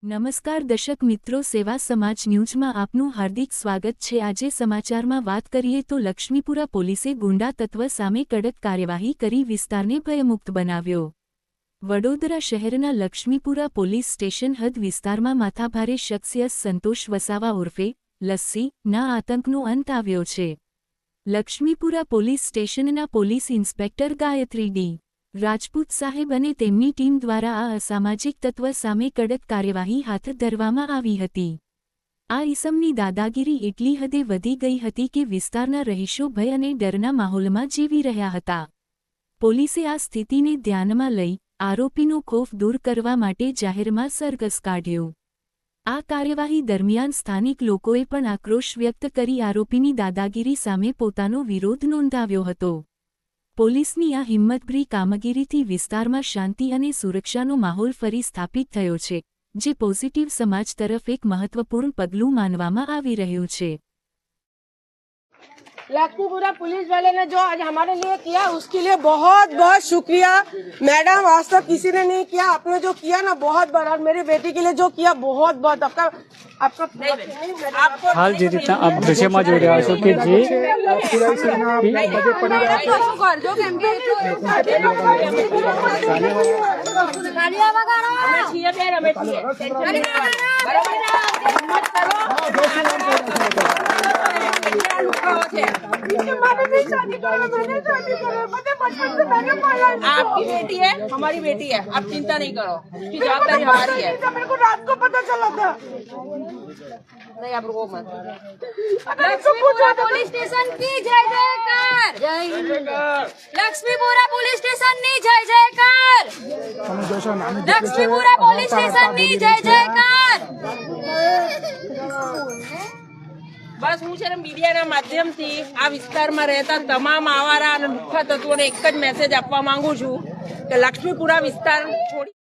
નમસ્કાર દર્શક મિત્રો, સેવા સમાજ ન્યૂઝમાં આપનું હાર્દિક સ્વાગત છે। આજે સમાચારમાં વાત કરીએ તો લક્ષ્મીપુરા પોલીસે ગુંડા તત્વ સામે કડક કાર્યવાહી કરી વિસ્તારને ભયમુક્ત બનાવ્યો। વડોદરા શહેરના લક્ષ્મીપુરા પોલીસ સ્ટેશન હદ વિસ્તારમાં માથાભારે શખ્સિયત સંતોષ વસાવા ઉર્ફે લસ્સી ના આતંકનો અંત આવ્યો છે। લક્ષ્મીપુરા પોલીસ સ્ટેશનના police inspector Gayatri D Rajput સાહેબ અને તેમની ટીમ દ્વારા આ અસામાજિક તત્વ સામે કડક કાર્યવાહી હાથ ધરવામાં આવી હતી। આ ઇસમની દાદાગીરી એટલી હદે વધી ગઈ હતી કે વિસ્તારના રહીશો ભય અને ડરના માહોલમાં જીવી રહ્યા હતા। પોલીસે આ સ્થિતિને ધ્યાનમાં લઈ આરોપીનો ખોફ દૂર કરવા માટે જાહેરમાં સરઘસ કાઢ્યો। આ કાર્યવાહી દરમિયાન સ્થાનિક લોકોએ પણ આક્રોશ વ્યક્ત કરી આરોપીની દાદાગીરી સામે પોતાનો વિરોધ નોંધાવ્યો હતો। પોલીસની આ હિંમતભરી કામગીરીથી વિસ્તારમાં શાંતિ અને સુરક્ષાનો માહોલ ફરી સ્થાપિત થયો છે, જે પોઝિટિવ સમાજ તરફ એક મહત્વપૂર્ણ પગલું માનવામાં આવી રહ્યું છે। लक्ष्मीपुरा पुलिस वाले ने जो आज हमारे लिए किया उसके लिए बहुत बहुत शुक्रिया मैडम। आज तक किसी ने नहीं किया, आपने जो किया ना बहुत बड़ा, मेरी बेटी के लिए जो किया बहुत बहुत आपका हाल जी रीतना आप दृश्य में जोई रह्या छो के जे आपकी बेटी है, हमारी बेटी है, आप चिंता नहीं करो, उसकी जवाबदारी हमारी है। मेरे को रात को पता चला था। नहीं आप रुको मत। लक्ष्मीपुरा पुलिस स्टेशन की जय जयकार। लक्ष्मीपुरा पुलिस स्टेशन ની જય જયકાર। લક્ષ્મીપુરા પોલીસ સ્ટેશન ની જય જયકાર। બસ હું છે ને મીડિયાના માધ્યમથી આ વિસ્તારમાં રહેતા તમામ આવારા અને લુખ્ખા તત્વોને એક જ મેસેજ આપવા માંગુ છું કે લક્ષ્મીપુરા વિસ્તાર છોડી